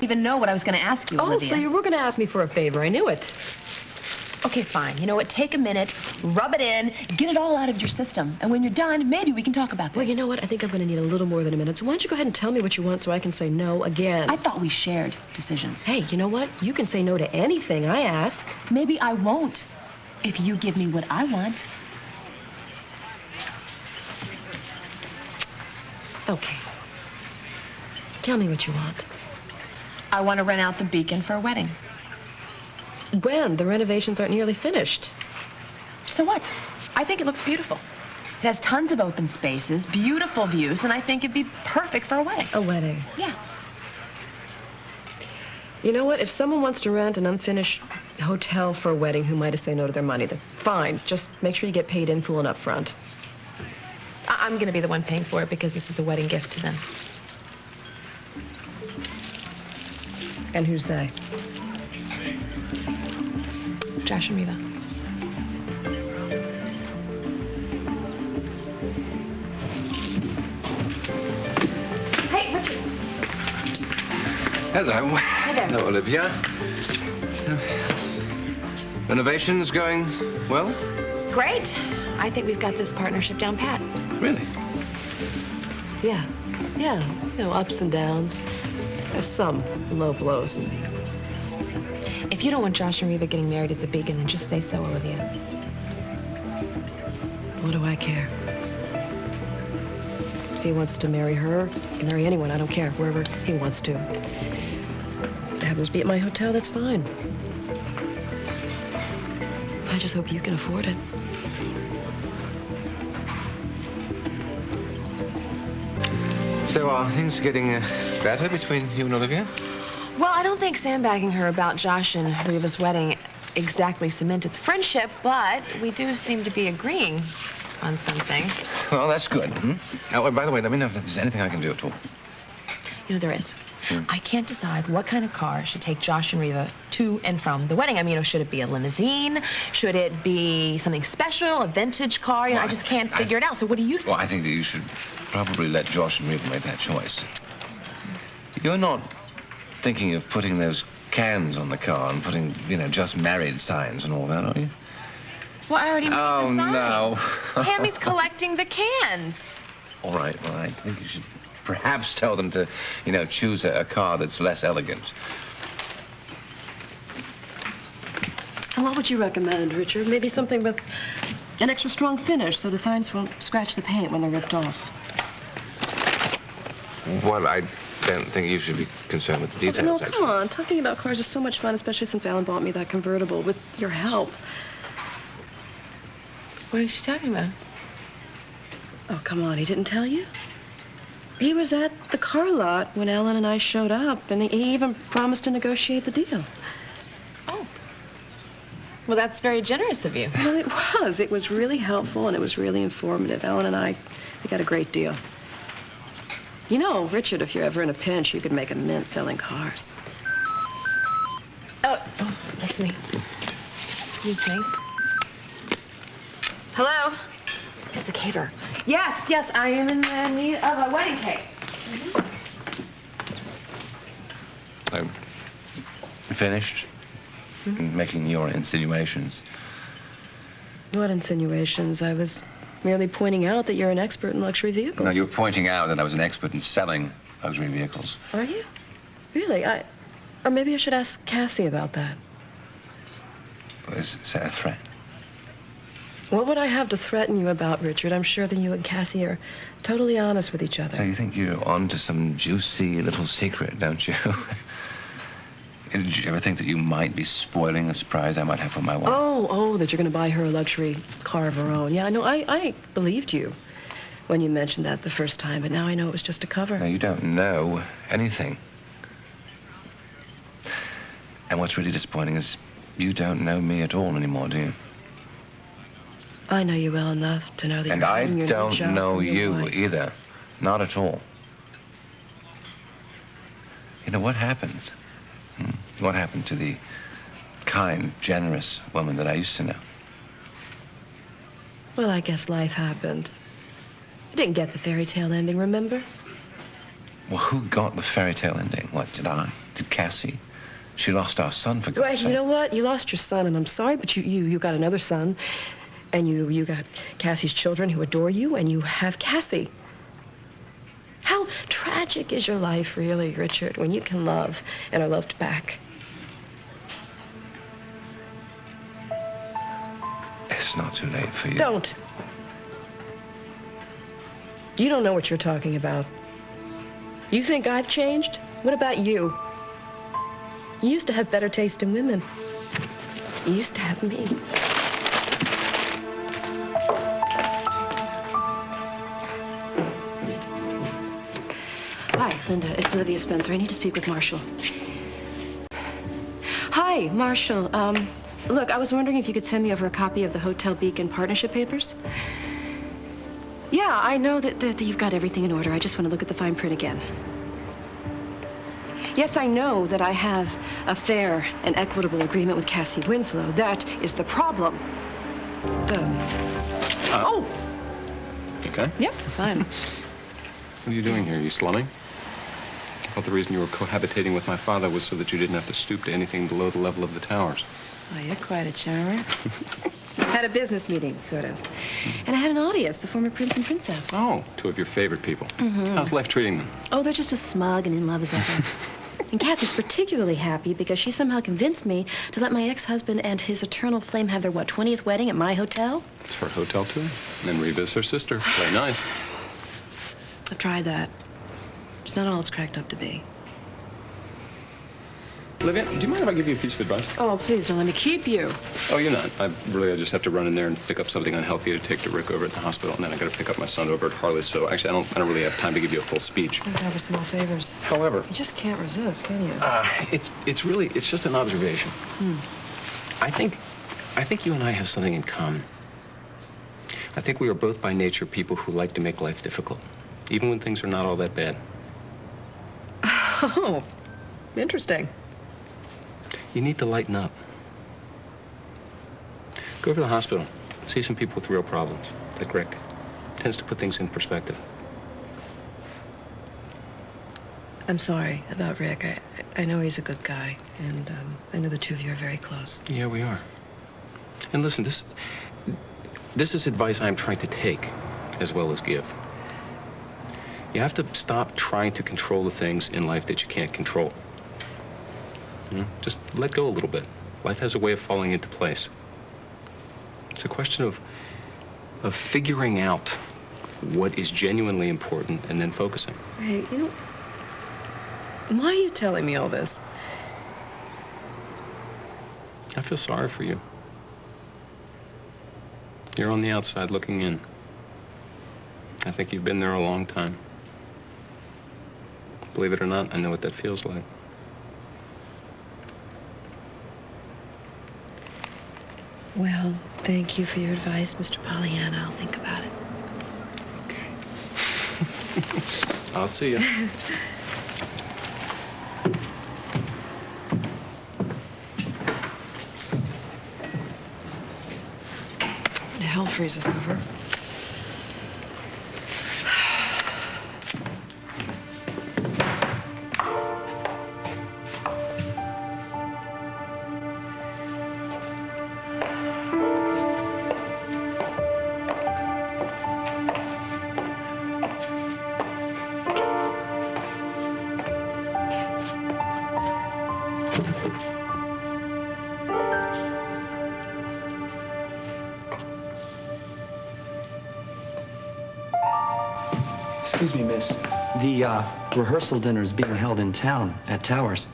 even know what I was going to ask you, Olivia. Oh, so you were going to ask me for a favor. I knew it. Okay, fine. You know what? Take a minute, rub it in, get it all out of your system. And when you're done, maybe we can talk about this. Well, you know what? I think I'm going to need a little more than a minute. So why don't you go ahead and tell me what you want so I can say no again? I thought we shared decisions. Hey, you know what? You can say no to anything I ask. Maybe I won't if you give me what I want. Okay. Tell me what you want. I want to rent out the Beacon for a wedding. When? The renovations aren't nearly finished. So what? I think it looks beautiful. It has tons of open spaces, beautiful views, and I think it'd be perfect for a wedding. A wedding? Yeah. You know what? If someone wants to rent an unfinished hotel for a wedding who might have said no to their money, that's fine. Just make sure you get paid in full and up front. I'm going to be the one paying for it because this is a wedding gift to them. And who's they? Josh and Reva. Hey, Richard. Hello. Hi there. Hello, Olivia. Renovations going well? Great. I think we've got this partnership down pat. Really? Yeah. Yeah. You know, ups and downs. There's some low blows. If you don't want Josh and Reva getting married at the Beacon, then just say so, Olivia. What do I care? If he wants to marry her, he can marry anyone. I don't care, wherever he wants to. If it happens to be at my hotel, that's fine. I just hope you can afford it. So are things getting better between you and Olivia? Well, I don't think sandbagging her about Josh and Reva's wedding exactly cemented the friendship, but we do seem to be agreeing on some things. Well, that's good. Oh, by the way, let me know if there's anything I can do at all. You know, there is. I can't decide what kind of car should take Josh and Reva to and from the wedding. I mean, you know, should it be a limousine? Should it be something special, a vintage car? You know, I just can't figure it out. So what do you think? Well, I think that you should probably let Josh and Reva make that choice. You're not thinking of putting those cans on the car and putting, you know, just married signs and all that, are you? Well, I already made the sign. Oh, no. Tammy's collecting the cans. All right, well, I think you should perhaps tell them to, you know, choose a car that's less elegant. And what would you recommend, Richard? Maybe something with an extra strong finish so the signs won't scratch the paint when they're ripped off. Well, I don't think you should be concerned with the details, No, actually. come on. Talking about cars is so much fun, especially since Alan bought me that convertible with your help. What is she talking about? Oh, come on. He didn't tell you? He was at the car lot when Alan and I showed up, and he even promised to negotiate the deal. Oh. Well, that's very generous of you. Well, it was. It was really helpful, and it was really informative. Alan and I, we got a great deal. You know, Richard, if you're ever in a pinch, you could make a mint selling cars. Oh, that's me. Excuse me. Hello? It's the caterer. Yes, I am in the need of a wedding cake. I'm finished making your insinuations. What insinuations? I was merely pointing out that you're an expert in luxury vehicles. No, you were pointing out that I was an expert in selling luxury vehicles. Are you? Really? Or maybe I should ask Cassie about that. Is that a threat? What would I have to threaten you about, Richard? I'm sure that you and Cassie are totally honest with each other. So you think you're on to some juicy little secret, don't you? Did you ever think that you might be spoiling a surprise I might have for my wife? Oh, that you're going to buy her a luxury car of her own. Yeah, no, I believed you when you mentioned that the first time, but now I know it was just a cover. No, you don't know anything. And what's really disappointing is you don't know me at all anymore, do you? I know you well enough to know that And you're I hiding your don't job know from your you wife. either. Not at all. You know, what happened? What happened to the kind, generous woman that I used to know? Well, I guess life happened. You didn't get the fairy tale ending, remember? Well, who got the fairy tale ending? What, did I? Did Cassie? She lost our son, for God's Well, sake. you know what? You lost your son, and I'm sorry, but you got another son. And you got Cassie's children who adore you, and you have Cassie. How tragic is your life, really, Richard, when you can love and are loved back? It's not too late for you. Don't. You don't know what you're talking about. You think I've changed? What about you? You used to have better taste in women. You used to have me. Hi, Linda. It's Olivia Spencer. I need to speak with Marshall. Hi, Marshall. Look, I was wondering if you could send me over a copy of the Hotel Beacon partnership papers. Yeah, I know that you've got everything in order. I just want to look at the fine print again. Yes, I know that I have a fair and equitable agreement with Cassie Winslow. That is the problem. Oh! You okay? Yep, fine. What are you doing here? Are you slumming? I thought the reason you were cohabitating with my father was so that you didn't have to stoop to anything below the level of the towers. Oh, you're quite a charmer. Had a business meeting, sort of. And I had an audience, the former prince and princess. Oh, two of your favorite people. Mm-hmm. How's life treating them? Oh, they're just as smug and in love as ever. And Cassie's particularly happy because she somehow convinced me to let my ex-husband and his eternal flame have their, 20th wedding at my hotel? It's her hotel, too. And then Reva's her sister. Very nice. I've tried that. It's not all it's cracked up to be. Olivia, do you mind if I give you a piece of advice? Oh, please don't let me keep you. Oh, you're not. I just have to run in there and pick up something unhealthy to take to Rick over at the hospital, and then I got to pick up my son over at Harley's. So actually, I don't really have time to give you a full speech. I've got small favors. However, You just can't resist, can you? it's just an observation. I think you and I have something in common. I think we are both by nature people who like to make life difficult, even when things are not all that bad. Oh, interesting. You need to lighten up. Go over to the hospital. See some people with real problems, like Rick. Tends to put things in perspective. I'm sorry about Rick. I know he's a good guy, and I know the two of you are very close. Yeah, we are. And listen, this is advice I'm trying to take as well as give. You have to stop trying to control the things in life that you can't control. Just let go a little bit. Life has a way of falling into place. It's a question of figuring out what is genuinely important and then focusing. Hey, why are you telling me all this? I feel sorry for you. You're on the outside looking in. I think you've been there a long time. Believe it or not, I know what that feels like. Well, thank you for your advice, Mr. Pollyanna. I'll think about it. Okay. I'll see you. When hell freezes over. Excuse me, miss. The rehearsal dinner is being held in town at Towers.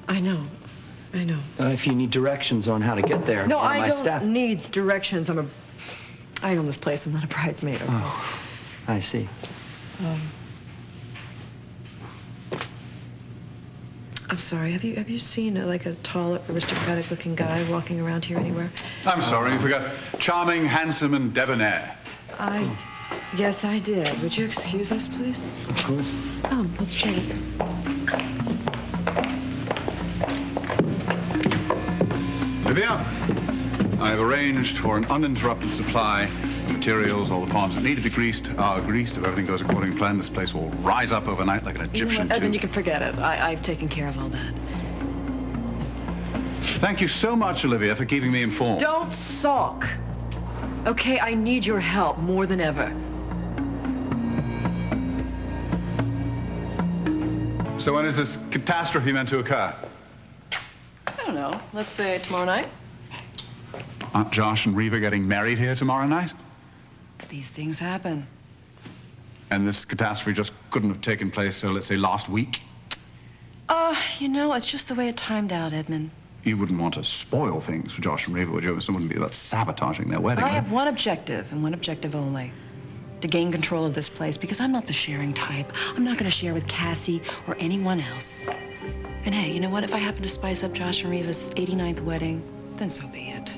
I know. If you need directions on how to get there, No, one of I my don't staff... need directions. I own this place. I'm not a bridesmaid. Okay? Oh, I see. I'm sorry. Have you seen a tall, aristocratic-looking guy walking around here anywhere? I'm sorry, you forgot. Charming, handsome, and debonair. Yes, I did. Would you excuse us, please? Of course. Oh, let's check. Olivia, I've arranged for an uninterrupted supply of materials, all the palms that need to be greased are greased. If everything goes according to plan, this place will rise up overnight like an Egyptian Edmund, you tomb. can forget it. I've taken care of all that. Thank you so much, Olivia, for keeping me informed. Don't sulk. Okay, I need your help more than ever. So when is this catastrophe meant to occur? I don't know. Let's say tomorrow night. Aren't Josh and Reva getting married here tomorrow night? These things happen. And this catastrophe just couldn't have taken place, so let's say last week? You know, it's just the way it timed out, Edmund. You wouldn't want to spoil things for Josh and Reva, would you? It wouldn't be about sabotaging their wedding. I have one objective, and one objective only. To gain control of this place, because I'm not the sharing type. I'm not going to share with Cassie or anyone else. And hey, you know what? If I happen to spice up Josh and Reva's 89th wedding, then so be it.